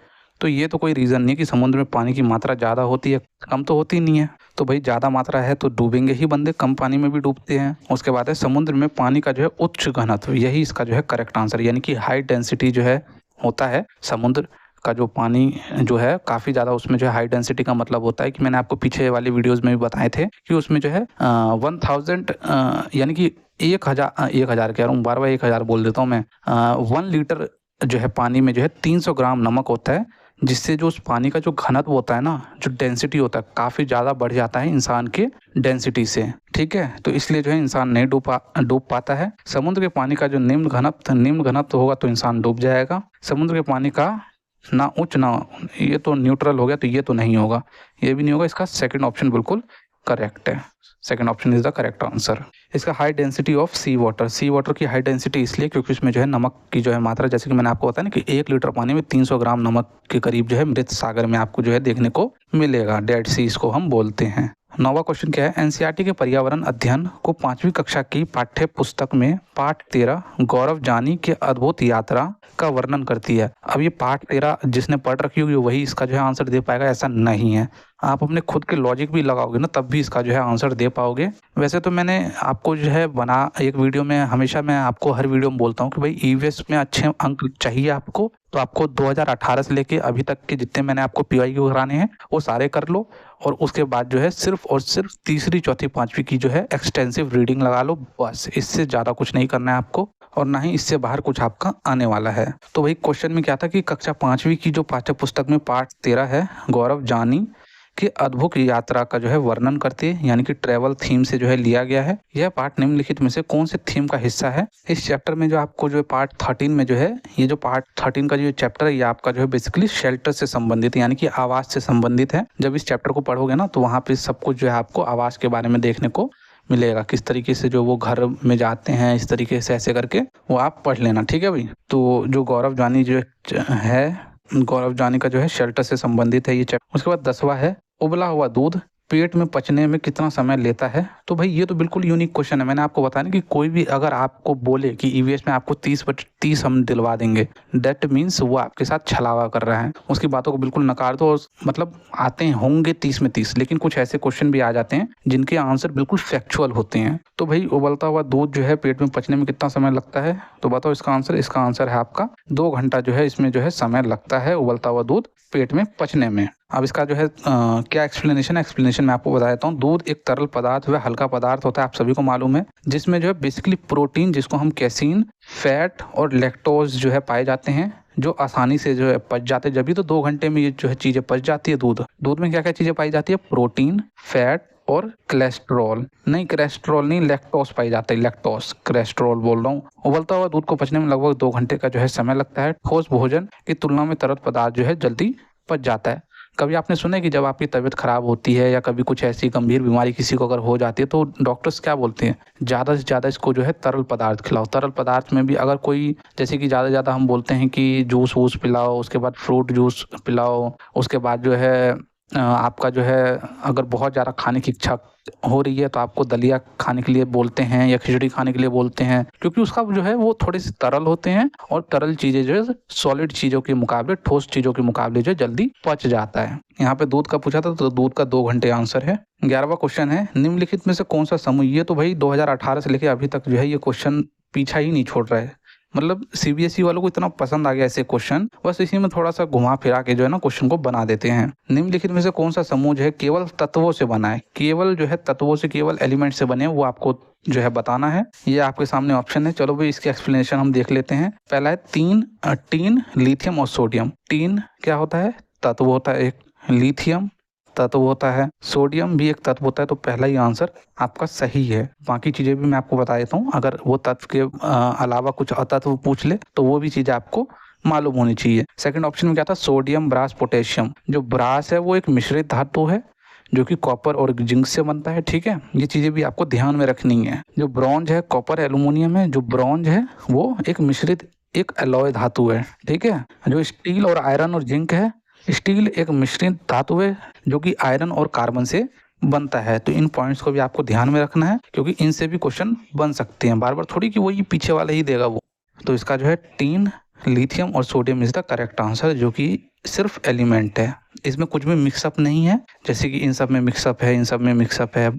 तो ये तो कोई रीज़न नहीं कि समुद्र में पानी की मात्रा ज़्यादा होती है, कम तो होती नहीं है। तो भाई ज़्यादा मात्रा है तो डूबेंगे ही बंदे, कम पानी में भी डूबते हैं। उसके बाद है समुद्र में पानी का जो है उच्च घनत्व, यही इसका जो है करेक्ट आंसर, यानी कि हाई डेंसिटी जो है होता है समुद्र का जो पानी जो है काफ़ी ज़्यादा, उसमें जो है हाई डेंसिटी का मतलब होता है कि मैंने आपको पीछे वाली वीडियोस में भी बताए थे कि उसमें जो है 1000 यानी कि 1000 कह रहा हूँ, बार बार 1000 बोल देता हूँ मैं, 1 लीटर जो है पानी में जो है 300 ग्राम नमक होता है, जिससे जो उस पानी का जो घनत्व होता है ना, जो डेंसिटी होता है, काफ़ी ज़्यादा बढ़ जाता है इंसान के डेंसिटी से। ठीक है, तो इसलिए जो है इंसान नहीं डूब पाता है। समुद्र के पानी का जो निम्न घनत्व होगा तो इंसान डूब जाएगा। समुद्र के पानी का ना उच्च ना, ये तो न्यूट्रल हो गया, तो ये तो नहीं होगा, ये भी नहीं होगा। इसका सेकंड ऑप्शन बिल्कुल करेक्ट है। Second option is the correct answer. इसका high density of sea water की हाई डेंसिटी इसलिए क्योंकि उसमें जो है नमक की जो है मात्रा, जैसे कि मैंने आपको बताया ना कि 1 लीटर पानी में 300 ग्राम नमक के करीब जो है मृत सागर में आपको जो है देखने को मिलेगा। डेड सी इसको हम बोलते हैं। 9वां क्वेश्चन क्या है, एनसीईआरटी के पर्यावरण अध्ययन को 5वीं कक्षा की पाठ्य पुस्तक में पाठ 13 गौरव जानी के अद्भुत यात्रा का वर्णन करती है। अब ये पाठ 13 जिसने पढ़ रखी होगी वही इसका जो है आंसर दे पाएगा, ऐसा नहीं है। आप अपने खुद के लॉजिक भी लगाओगे ना, तब भी इसका जो है आंसर दे पाओगे। वैसे तो मैंने आपको जो है एक वीडियो में, हमेशा मैं आपको हर वीडियो में बोलता हूँ कि भाई ईवीएस में अच्छे अंक चाहिए आपको, तो आपको 2018 से लेके अभी तक के जितने मैंने आपको पीवाईक्यू कराने हैं वो सारे कर लो, और उसके बाद जो है सिर्फ और सिर्फ तीसरी, चौथी, पाँचवीं की जो है एक्सटेंसिव रीडिंग लगा लो, बस। इससे ज़्यादा कुछ नहीं करना है आपको, और ना ही इससे बाहर कुछ आपका आने वाला है। तो वही क्वेश्चन में क्या था कि कक्षा 5वीं की जो पाठ्य पुस्तक में पाठ 13 है गौरव जानी की अद्भुत यात्रा का जो है वर्णन करती है, यानी कि ट्रेवल थीम से जो है लिया गया है। यह पाठ निम्नलिखित में से कौन से थीम का हिस्सा है? इस चैप्टर में जो आपको जो है पार्ट 13 में जो है, ये जो पार्ट 13 का जो चैप्टर है ये आपका जो है बेसिकली शेल्टर से संबंधित, यानी कि आवास से संबंधित है। जब इस चैप्टर को पढ़ोगे ना तो वहाँ पे सब कुछ जो है आपको आवास के बारे में देखने को मिलेगा, किस तरीके से जो वो घर में जाते हैं, इस तरीके से ऐसे करके वो आप पढ़ लेना। ठीक है भाई। तो जो गौरव जानी जो है, गौरव जानी का जो है शेल्टर से संबंधित है ये चैप्टर। उसके बाद 10वां है, उबला हुआ दूध पेट में पचने में कितना समय लेता है? तो भाई ये तो बिल्कुल यूनिक क्वेश्चन है। मैंने आपको बताया ना कि कोई भी अगर आपको बोले कि ईवीएस में आपको 30 हम दिलवा देंगे, दैट मीन्स वो आपके साथ छलावा कर रहा है। उसकी बातों को बिल्कुल नकार दो। मतलब आते होंगे 30 में 30, लेकिन कुछ ऐसे क्वेश्चन भी आ जाते हैं जिनके आंसर बिल्कुल फैक्चुअल होते हैं। तो भाई उबलता हुआ दूध जो है पेट में पचने में कितना समय लगता है? तो बताओ इसका आंसर। इसका आंसर है आपका 2 घंटा जो है इसमें जो है समय लगता है उबलता हुआ दूध पेट में पचने में। अब इसका जो है क्या एक्सप्लेनेशन मैं आपको बता देता हूँ। दूध एक तरल पदार्थ व हल्का पदार्थ होता है, आप सभी को मालूम है, जिसमें जो है बेसिकली प्रोटीन, जिसको हम कैसीन, फैट और लैक्टोज जो है पाए जाते हैं, जो आसानी से जो है पच जाते हैं। जब भी तो 2 घंटे में ये जो है चीज़ें पच जाती है। दूध में क्या क्या चीज़ें पाई जाती है? प्रोटीन, फैट और कोलेस्ट्रॉल नहीं, लैक्टोज पाई जाता है। लैक्टोज, कोलेस्ट्रॉल बोल रहा हूँ। उबलता हुआ दूध को पचने में लगभग 2 घंटे का जो है समय लगता है। ठोस भोजन की तुलना में तरल पदार्थ जो है जल्दी पच जाता है। कभी आपने सुना है कि जब आपकी तबीयत खराब होती है या कभी कुछ ऐसी गंभीर बीमारी किसी को अगर हो जाती है तो डॉक्टर्स क्या बोलते हैं? ज़्यादा से ज़्यादा इसको जो है तरल पदार्थ खिलाओ। तरल पदार्थ में भी अगर कोई, जैसे कि ज़्यादा से ज़्यादा हम बोलते हैं कि जूस वूस पिलाओ, उसके बाद फ्रूट जूस पिलाओ, उसके बाद जो है आपका जो है अगर बहुत ज़्यादा खाने की इच्छा हो रही है तो आपको दलिया खाने के लिए बोलते हैं या खिचड़ी खाने के लिए बोलते हैं, क्योंकि उसका जो है वो थोड़े से तरल होते हैं, और तरल चीज़ें जो है सॉलिड चीज़ों के मुकाबले, ठोस चीज़ों के मुकाबले जो जल्दी पच जाता है। यहाँ पे दूध का पूछा था तो दूध का 2 घंटे आंसर है। 11वां क्वेश्चन है, निम्नलिखित में से कौन सा समूह? ये तो भाई 2018 से लेकर अभी तक जो है ये क्वेश्चन पीछा ही नहीं छोड़ रहा है। मतलब सीबीएसई वालों को इतना पसंद आ गया ऐसे क्वेश्चन, बस इसी में थोड़ा सा घुमा फिरा के जो है ना क्वेश्चन को बना देते हैं। निम्नलिखित में से कौन सा समूह जो है केवल तत्वों से बना है? केवल जो है तत्वों से, केवल एलिमेंट से बने, वो आपको जो है बताना है। ये आपके सामने ऑप्शन है। चलो भाई इसके एक्सप्लेनेशन हम देख लेते हैं। पहला है टीन, लिथियम और सोडियम। टीन क्या होता है? तत्व होता है एक। लिथियम तत्व होता है। सोडियम भी एक तत्व होता है। तो पहला ही आंसर आपका सही है। बाकी चीज़ें भी मैं आपको बता देता हूँ, अगर वो तत्व के अलावा कुछ अतत्व पूछ ले तो वो भी चीज़ें आपको मालूम होनी चाहिए। सेकंड ऑप्शन में क्या था? Sodium, brass, potassium. जो ब्रास है वो एक मिश्रित धातु है जो कि कॉपर और जिंक से बनता है। ठीक है, ये चीज़ें भी आपको ध्यान में रखनी है। जो ब्रॉन्ज है, कॉपर एल्यूमिनियम है। जो ब्रॉन्ज है वो एक मिश्रित एक एलॉय धातु है। ठीक है। जो स्टील और आयरन और जिंक है, स्टील एक मिश्रित धातु है जो कि आयरन और कार्बन से बनता है। तो इन पॉइंट्स को भी आपको ध्यान में रखना है, क्योंकि इनसे भी क्वेश्चन बन सकते हैं। बार बार थोड़ी कि वही पीछे वाला ही देगा वो। तो इसका जो है टीन, लिथियम और sodium is the correct answer, जो कि सिर्फ एलिमेंट है, इसमें कुछ भी मिक्सअप नहीं है, जैसे कि इन सब में मिक्सअप है, इन सब में मिक्सअप है,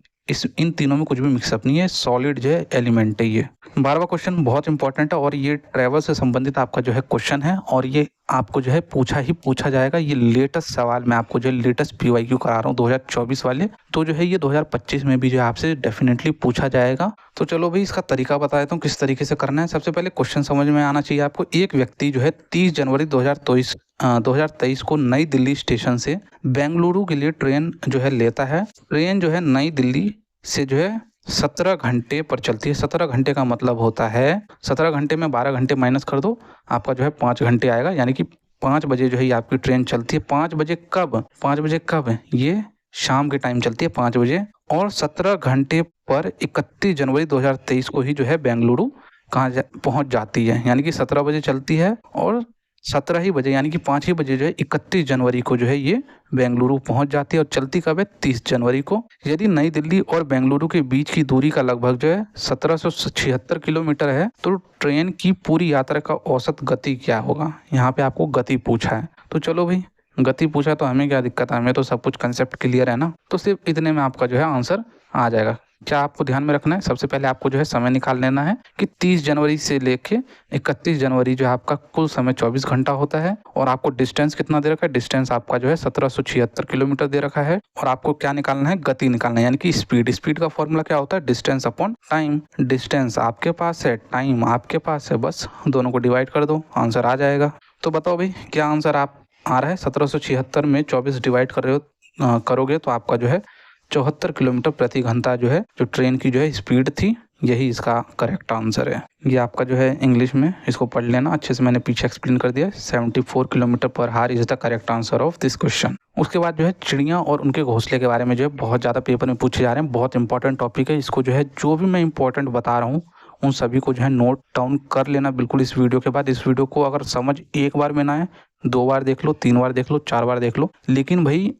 इन तीनों में कुछ भी मिक्सअप नहीं है, सॉलिड जो है एलिमेंट है ये। 12वां क्वेश्चन बहुत इंपॉर्टेंट है और ये ट्रैवल से संबंधित आपका जो है क्वेश्चन है और ये आपको जो है पूछा जाएगा। ये लेटेस्ट सवाल मैं आपको जो लेटेस्ट PYQ करा रहा हूँ 2024 वाले, तो जो है ये 2025 में भी जो है आपसे डेफिनेटली पूछा जाएगा। तो चलो भाई इसका तरीका बता देता हूँ किस तरीके से करना है। सबसे पहले क्वेश्चन समझ में आना चाहिए आपको। एक व्यक्ति जो है 30 जनवरी 2023 को नई दिल्ली स्टेशन से बेंगलुरु के लिए ट्रेन जो है लेता है। ट्रेन जो है नई दिल्ली से जो है 17 घंटे पर चलती है। 17 घंटे का मतलब होता है 17 घंटे में 12 घंटे माइनस कर दो, आपका जो है 5 घंटे आएगा, यानी कि 5 बजे जो है ये आपकी ट्रेन चलती है। 5 बजे कब? 5 बजे कब? ये शाम के टाइम चलती है 5 बजे। और 17 घंटे पर 31 जनवरी 2023 को ही जो है बेंगलुरु पहुंच जाती है, यानी कि 17 बजे चलती है और 17 ही बजे यानी कि 5 ही बजे जो है 31 जनवरी को जो है ये बेंगलुरु पहुंच जाती है। और चलती कब है? 30 जनवरी को। यदि नई दिल्ली और बेंगलुरु के बीच की दूरी का लगभग जो है 1776 किलोमीटर है, तो ट्रेन की पूरी यात्रा का औसत गति क्या होगा? यहाँ पे आपको गति पूछा है। तो चलो भाई गति पूछा तो हमें क्या दिक्कत है, हमें तो सब कुछ कंसेप्ट क्लियर है ना। तो सिर्फ इतने में आपका जो है आंसर आ जाएगा। क्या आपको ध्यान में रखना है? सबसे पहले आपको जो है समय निकाल लेना है कि 30 जनवरी से लेके 31 जनवरी जो है आपका कुल समय 24 घंटा होता है। और आपको डिस्टेंस कितना दे रखा है? डिस्टेंस आपका जो है 1776 किलोमीटर दे रखा है। और आपको क्या निकालना है? गति निकालना है, यानी कि स्पीड। स्पीड का फॉर्मूला क्या होता है? Distance upon time. डिस्टेंस आपके पास है, टाइम आपके पास है, बस दोनों को डिवाइड कर दो, आंसर आ जाएगा। तो बताओ भाई क्या आंसर आप आ रहा है? 1776 में 24 डिवाइड करोगे तो आपका जो है 74 किलोमीटर प्रति घंटा जो है जो ट्रेन की जो है स्पीड थी, यही इसका करेक्ट आंसर है। ये आपका जो है इंग्लिश में इसको पढ़ लेना अच्छे से, मैंने पीछे एक्सप्लेन कर दिया। 74 किलोमीटर पर हार is the correct answer of this question. उसके बाद जो है चिड़िया और उनके घोंसले के बारे में जो है बहुत ज़्यादा पेपर में पूछे जा रहे हैं। बहुत इंपॉर्टेंट टॉपिक है, इसको जो है जो भी मैं इंपॉर्टेंट बता रहा हूँ उन सभी को जो है नोट डाउन कर लेना बिल्कुल इस वीडियो के बाद। इस वीडियो को अगर समझ एक बार में ना आए, 2 बार देख लो, 3 बार देख लो, 4 बार देख लो, लेकिन भाई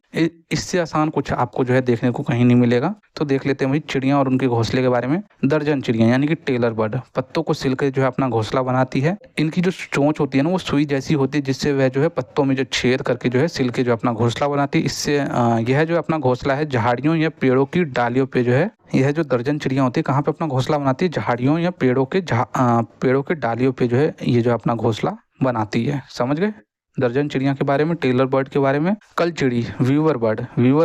इससे आसान कुछ आपको जो है देखने को कहीं नहीं मिलेगा। तो देख लेते हैं भाई चिड़िया और उनके घोंसले के बारे में। दर्जन चिड़िया यानी कि टेलर बर्ड पत्तों को सिल के जो है अपना घोंसला बनाती है। इनकी जो चोंच होती है ना वो सुई जैसी होती है, जिससे वह जो है पत्तों में जो छेद करके जो है सिल के जो अपना घोंसला बनाती है। इससे यह जो अपना घोंसला है झाड़ियों या पेड़ों की डालियों पे जो है, यह जो दर्जन चिड़िया होती है कहाँ पे अपना घोंसला बनाती है? झाड़ियों या पेड़ों के डालियों पे जो है ये जो अपना घोंसला बनाती है। समझ गए दर्जन चिड़िया के बारे में, टेलर बर्ड के बारे में। कल चिड़ी, वीवर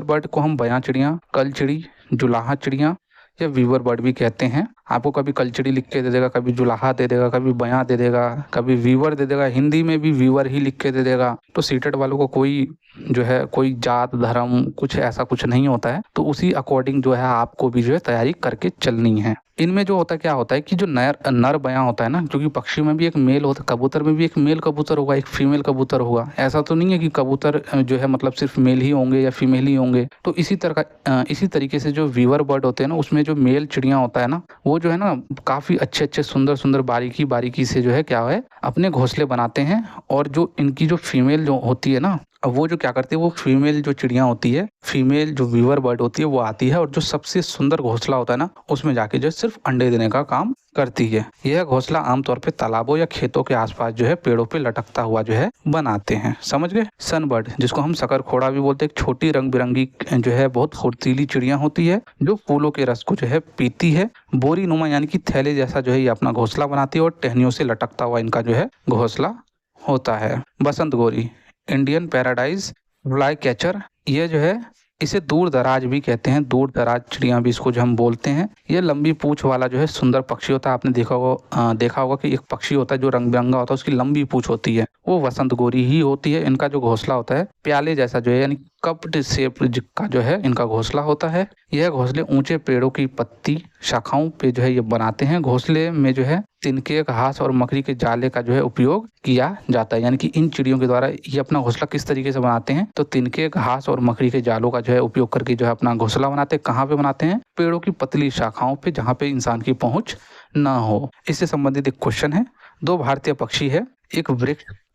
बर्ड को हम बयां चिड़िया, कल चिड़ी, जुलाहा चिड़िया या वीवर बर्ड भी कहते हैं। आपको कभी कलचिड़ी लिख के दे देगा, कभी जुलाहा दे देगा, कभी बयां दे देगा, कभी वीवर दे देगा, हिंदी में भी वीवर ही लिख के दे देगा। तो सीटेट वालों को कोई जो है कोई जात धर्म कुछ ऐसा कुछ नहीं होता है, तो उसी अकॉर्डिंग जो है आपको भी जो है तैयारी करके चलनी है। इनमें जो होता है क्या होता है कि जो नर बयां होता है ना, क्योंकि पक्षी में भी एक मेल होता है, कबूतर में भी एक मेल कबूतर होगा, एक फीमेल कबूतर होगा। ऐसा तो नहीं है कि कबूतर जो है मतलब सिर्फ मेल ही होंगे या फीमेल ही होंगे। तो इसी तरीके से जो वीवर बर्ड होते हैं ना, उसमें जो मेल चिड़िया होता है ना, वो जो है ना काफी अच्छे सुंदर बारीकी से जो है क्या है अपने घोंसले बनाते हैं। और जो इनकी जो फीमेल जो होती है ना, अब वो जो क्या करती है, वो फीमेल जो चिड़िया होती है, फीमेल जो वीवर बर्ड होती है, वो आती है और जो सबसे सुंदर घोंसला होता है ना, उसमें जाके जो सिर्फ अंडे देने का काम करती है। यह घोंसला आमतौर पे तालाबों या खेतों के आसपास जो है पेड़ों पे लटकता हुआ जो है बनाते हैं। समझ गए? सनबर्ड, जिसको हम शकरखोड़ा भी बोलते हैं, एक छोटी रंग बिरंगी जो है बहुत फुर्तीली चिड़िया होती है जो फूलों के रस को जो है पीती है। बोरी नुमा यानी कि थैले जैसा जो है ये अपना घोंसला बनाती है और टहनियों से लटकता हुआ इनका जो है घोंसला होता है। बसंत गोरी, इंडियन पैराडाइज फ्लाई कैचर, ये जो है इसे दूर दराज भी कहते हैं, दूर दराज चिड़िया भी इसको जो हम बोलते हैं। ये लंबी पूंछ वाला जो है सुंदर पक्षी होता है। आपने देखा होगा कि एक पक्षी होता है जो रंग बिरंगा होता है, उसकी लंबी पूंछ होती है, वो वसंत गोरी ही होती है। इनका जो घोंसला होता है प्याले जैसा जो है यानी कप्ड शेप का जो है इनका घोंसला होता है। यह घोंसले ऊंचे पेड़ों की पत्ती शाखाओं पे जो है ये बनाते हैं। घोंसले में जो है तिनके, घास और मकड़ी के जाले का जो है उपयोग किया जाता है। यानी कि इन चिड़ियों के द्वारा ये अपना घोंसला किस तरीके से बनाते हैं, तो तिनके, घास और मकड़ी के जालों का जो है उपयोग करके जो है अपना घोंसला बनाते हैं। कहाँ पे बनाते हैं? पेड़ों की पतली शाखाओं पे, जहाँ पे इंसान की पहुंच ना हो। इससे संबंधित एक क्वेश्चन है। 2 भारतीय पक्षी है, एक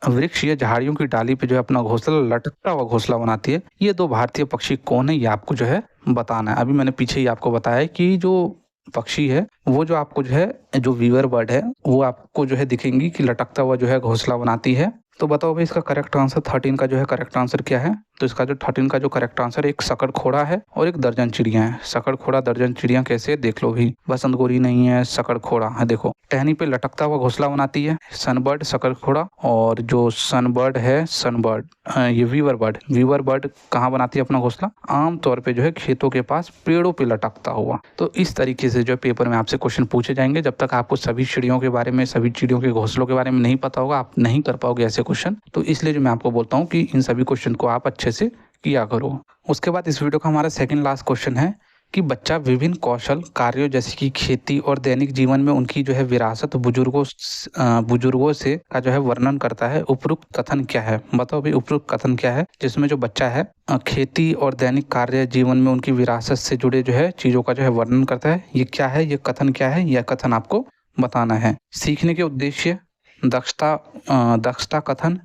वृक्ष या झाड़ियों की डाली पे जो है अपना घोंसला लटकता हुआ घोंसला बनाती है। ये 2 भारतीय पक्षी कौन है, ये आपको जो है बताना है। अभी मैंने पीछे ही आपको बताया है कि जो पक्षी है वो जो आपको जो है जो वीवर बर्ड है वो आपको जो है दिखेंगी कि लटकता हुआ जो है घोंसला बनाती है। तो बताओ भाई इसका करेक्ट आंसर 13 का जो है करेक्ट आंसर क्या है। तो इसका जो 13 का जो करेक्ट आंसर है, एक सकड़ खोड़ा है और एक दर्जन चिड़िया है। सकड़ खोड़ा दर्जन चिड़िया कैसे, देख लो भी, बसंत गोरी नहीं है, सकड़ खोड़ा है। देखो टहनी पे लटकता हुआ घोंसला बनाती है सनबर्ड, सकड़ खोड़ा। और जो सनबर्ड है, सनबर्ड ये वीवर बर्ड कहाँ बनाती है अपना घोंसला, आमतौर पे जो है खेतों के पास पेड़ों पे लटकता हुआ। तो इस तरीके से जो है पेपर में आपसे क्वेश्चन पूछे जाएंगे। जब तक आपको सभी चिड़ियों के बारे में, सभी चिड़ियों के घोंसलों के बारे में नहीं पता होगा, आप नहीं कर पाओगे ऐसे क्वेश्चन। तो इसलिए जो मैं आपको बोलता हूँ कि इन सभी क्वेश्चन को आप अच्छे से किया करो। उसके बाद इस वीडियो का हमारा सेकंड लास्ट क्वेश्चन है कि बच्चा विभिन्न कौशल कार्यों जैसे कि खेती और दैनिक जीवन में उनकी जो है विरासत बुजुर्गों से का जो है वर्णन करता है। उपयुक्त कथन क्या है, बताओ भाई उपयुक्त कथन क्या है जिसमें जो बच्चा है खेती और दैनिक कार्य जीवन में उनकी विरासत से जुड़े जो है चीजों का जो है वर्णन करता है। ये क्या है, ये कथन क्या है, यह कथन आपको बताना है। सीखने के उद्देश्य, दक्षता कथन,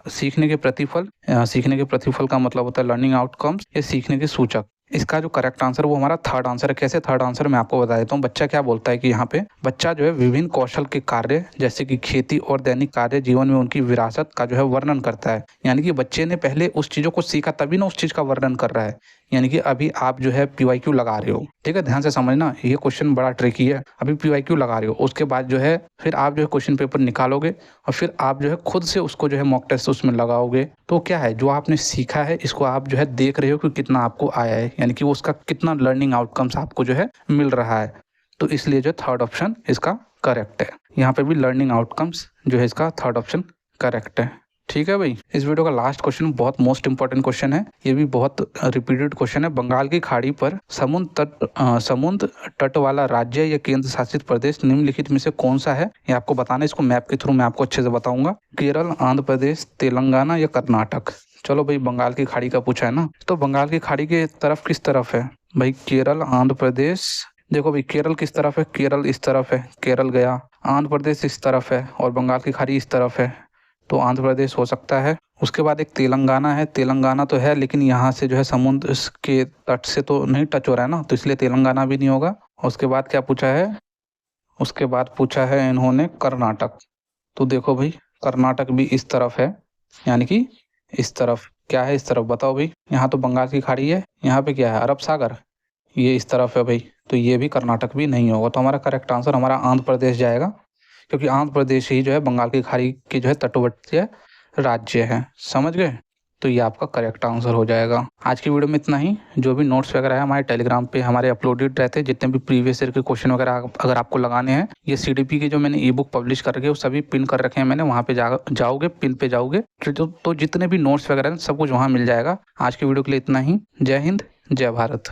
सीखने के प्रतिफल, सीखने के प्रतिफल का मतलब होता है लर्निंग आउटकम्स, या सीखने के सूचक। इसका जो करेक्ट आंसर वो हमारा थर्ड आंसर है। कैसे थर्ड आंसर मैं आपको बता देता हूँ। बच्चा क्या बोलता है कि यहाँ पे बच्चा जो है विभिन्न कौशल के कार्य जैसे कि खेती और दैनिक कार्य जीवन में उनकी विरासत का जो है वर्णन करता है। यानी कि बच्चे ने पहले उस चीजों को सीखा तभी ना उस चीज का वर्णन कर रहा है। यानी कि अभी आप जो है PYQ लगा रहे हो, ठीक है, ध्यान से समझना, ये क्वेश्चन बड़ा ट्रिकी है। अभी PYQ लगा रहे हो, उसके बाद जो है फिर आप जो है क्वेश्चन पेपर निकालोगे और फिर आप जो है खुद से उसको जो है मॉक टेस्ट उसमें लगाओगे। तो क्या है, जो आपने सीखा है इसको आप जो है देख रहे हो कि कितना आपको आया है, यानी कि वो उसका कितना लर्निंग आउटकम्स आपको जो है मिल रहा है। तो इसलिए जो थर्ड ऑप्शन इसका करेक्ट है। यहाँ पे भी लर्निंग आउटकम्स जो है इसका थर्ड ऑप्शन करेक्ट है। ठीक है भाई, इस वीडियो का लास्ट क्वेश्चन बहुत मोस्ट इंपॉर्टेंट क्वेश्चन है। ये भी बहुत रिपीटेड क्वेश्चन है। बंगाल की खाड़ी पर समुद्र तट वाला राज्य या केंद्र शासित प्रदेश निम्नलिखित में से कौन सा है, ये आपको बताना है। इसको मैप के थ्रू मैं आपको अच्छे से बताऊंगा। केरल, आंध्र प्रदेश, तेलंगाना या कर्नाटक। चलो भाई, बंगाल की खाड़ी का पूछा है ना, तो बंगाल की खाड़ी के तरफ किस तरफ है भाई, केरल, आंध्र प्रदेश। देखो भाई केरल किस तरफ है, केरल इस तरफ है, केरल गया। आंध्र प्रदेश इस तरफ है और बंगाल की खाड़ी इस तरफ है, तो आंध्र प्रदेश हो सकता है। उसके बाद एक तेलंगाना है, तेलंगाना तो है लेकिन यहाँ से जो है समुद्र के तट से तो नहीं टच हो रहा है ना, तो इसलिए तेलंगाना भी नहीं होगा। उसके बाद क्या पूछा है, उसके बाद पूछा है इन्होंने कर्नाटक। तो देखो भाई कर्नाटक भी इस तरफ है, यानी कि इस तरफ। क्या है इस तरफ, बताओ भाई। यहाँ तो बंगाल की खाड़ी है, यहाँ पे क्या है, अरब सागर, ये इस तरफ है भाई। तो ये भी कर्नाटक भी नहीं होगा। तो हमारा करेक्ट आंसर हमारा आंध्र प्रदेश जाएगा, क्योंकि आंध्र प्रदेश ही जो है बंगाल की खाड़ी के जो है तटवर्ती राज्य है। समझ गए, तो ये आपका करेक्ट आंसर हो जाएगा। आज की वीडियो में इतना ही। जो भी नोट्स वगैरह है हमारे टेलीग्राम पे हमारे अपलोडेड रहते हैं। जितने भी प्रीवियस ईयर के क्वेश्चन वगैरह अगर आपको लगाने हैं, ये CDP के जो मैंने ई बुक पब्लिश कर रखे हैं वो सभी पिन कर रखे हैं मैंने। वहाँ पे जाओगे, पिन पे जाओगे तो जितने भी नोट्स वगैरह हैं सब कुछ वहाँ मिल जाएगा। आज की वीडियो के लिए इतना ही। जय हिंद, जय भारत।